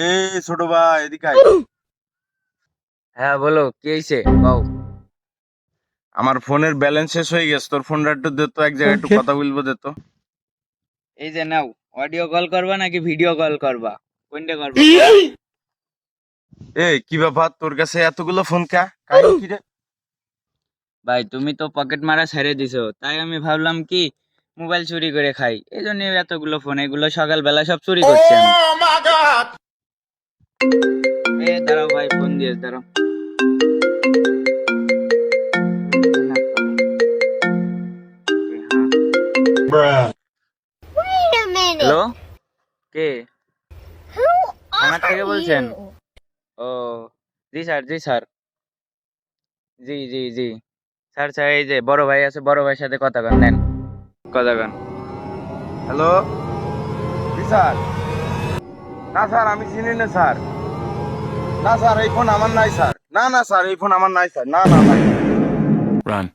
এই ছোট ভাই এদিকে আয়। হ্যাঁ বলো, কি হয়েছে কও। আমার ফোনের ব্যালেন্স শেষ হয়ে গেছে, তোর ফোনটা একটু দে তো, এক জায়গায় একটু কথা বলবো দে তো। এই যে নাও, অডিও কল করবা নাকি ভিডিও কল করবা, কোনটা করবা? এই কি ব্যাপার, তোর কাছে এতগুলো ফোন কাহিনী কি রে? ভাই তুমি তো পকেট মারা ছেড়ে দিছো, তাই আমি ভাবলাম কি মোবাইল চুরি করে খাই, এই জন্য এতগুলো ফোন, এগুলো সকালবেলা সব চুরি করছি আমি। এ দাঁড়াও ভাই, ফোন দিয়ে দাঁড়াও। Wait a hello, minute. কে? Who থানার থেকে are বলছেন? you? ও জি স্যার, জি স্যার, জি জি জি স্যার। স্যার এই যে বড় ভাই আছে, বড় ভাইয়ের সাথে কথা কন, নেন কথা কন। হ্যালো, জি স্যার। না স্যার, আমি চিনি না স্যার। না স্যার, এই ফোন আমার নাই স্যার। না না স্যার, এই ফোন আমার নাই স্যার। না না ভাই। Run.